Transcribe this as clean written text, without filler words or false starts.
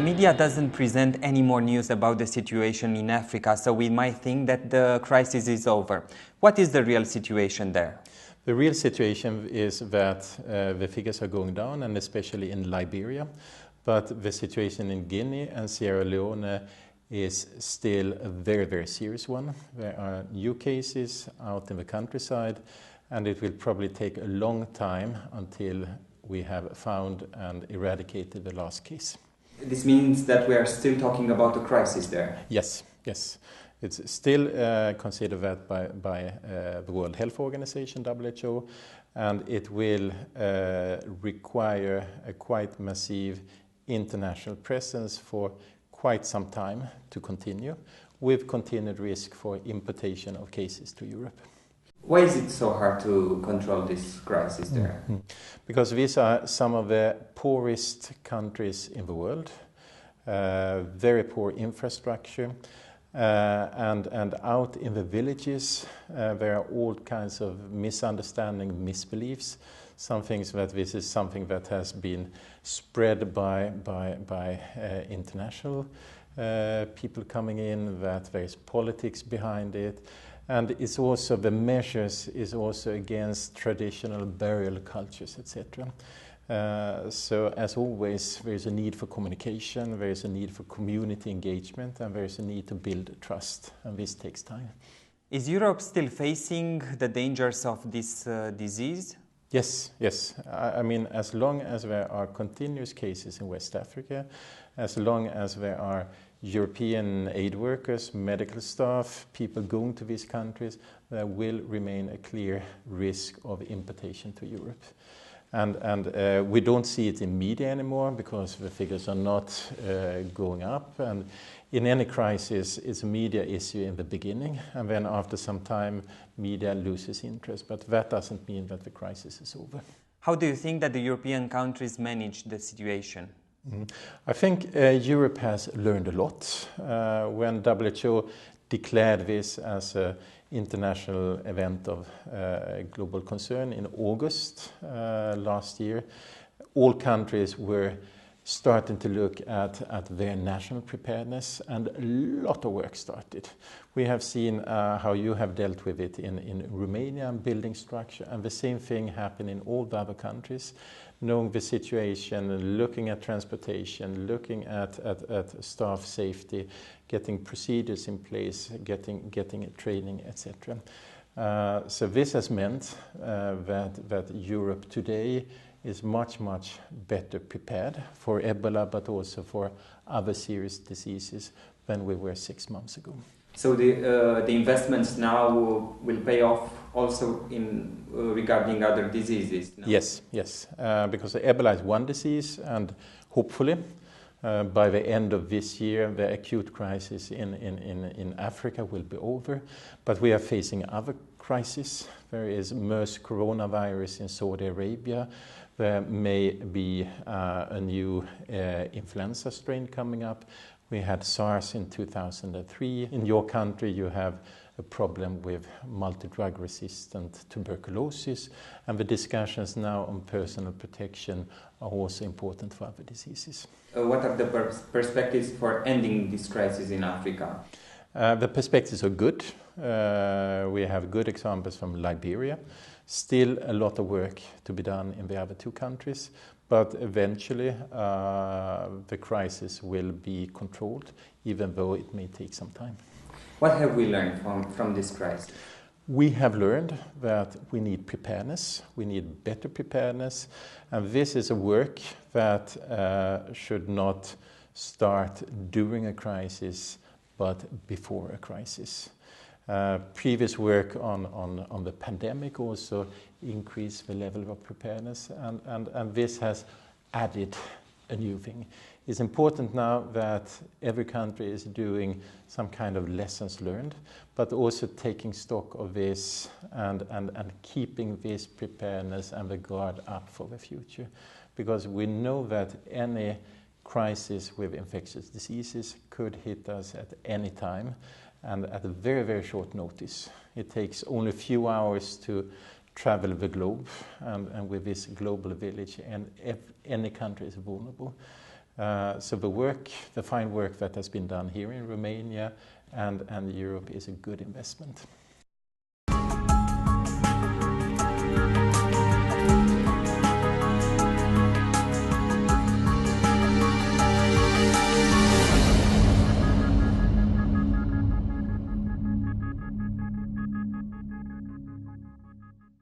media doesn't present any more news about the situation in Africa, so we might think that the crisis is over. What is the real situation there? The real situation is that the figures are going down, and especially in Liberia. But the situation in Guinea and Sierra Leone is still a very, very serious one. There are new cases out in the countryside, and it will probably take a long time until we have found and eradicated the last case. This means that we are still talking about a crisis there. Yes, yes. It's still considered that by the World Health Organization, WHO, and it will require a quite massive international presence for quite some time to continue, with continued risk for importation of cases to Europe. Why is it so hard to control this crisis there? Mm-hmm. Because these are some of the poorest countries in the world, very poor infrastructure, and out in the villages there are all kinds of misunderstanding, misbeliefs. Some things that this is something that has been spread by international people coming in, that there is politics behind it. And it's also, the measures is also against traditional burial cultures, etc. So as always, there is a need for communication, there is a need for community engagement, and there is a need to build trust, and this takes time. Is Europe still facing the dangers of this disease? Yes, yes. I mean, as long as there are continuous cases in West Africa, as long as there are European aid workers, medical staff, people going to these countries, there will remain a clear risk of importation to Europe. And we don't see it in media anymore because the figures are not going up. And in any crisis, it's a media issue in the beginning, and then after some time, media loses interest. But that doesn't mean that the crisis is over. How do you think that the European countries manage the situation? I think Europe has learned a lot. When WHO declared this as an international event of global concern in August last year, all countries were starting to look at their national preparedness, and a lot of work started. We have seen how you have dealt with it in Romania, building structure, and the same thing happened in all the other countries. Knowing the situation, looking at transportation, looking at staff safety, getting procedures in place, getting training, etc. So this has meant that Europe today is much better prepared for Ebola, but also for other serious diseases than we were 6 months ago. So the investments now will pay off also in regarding other diseases? No? Yes, because Ebola is one disease, and hopefully by the end of this year the acute crisis in Africa will be over. But we are facing other crises. There is MERS coronavirus in Saudi Arabia. There may be a new influenza strain coming up. We had SARS in 2003. In your country you have a problem with multi-drug resistant tuberculosis, and the discussions now on personal protection are also important for other diseases. What are the perspectives for ending this crisis in Africa? The perspectives are good. We have good examples from Liberia. Still a lot of work to be done in the other two countries, but eventually the crisis will be controlled, even though it may take some time. What have we learned from this crisis? We have learned that we need preparedness, we need better preparedness, and this is a work that should not start during a crisis, but before a crisis. Previous work on the pandemic also increased the level of preparedness, and this has added a new thing. It's important now that every country is doing some kind of lessons learned, but also taking stock of this and keeping this preparedness and the guard up for the future. Because we know that any crisis with infectious diseases could hit us at any time, and at a very, very short notice. It takes only a few hours to travel the globe, and with this global village, and any country is vulnerable. So the fine work that has been done here in Romania and Europe is a good investment.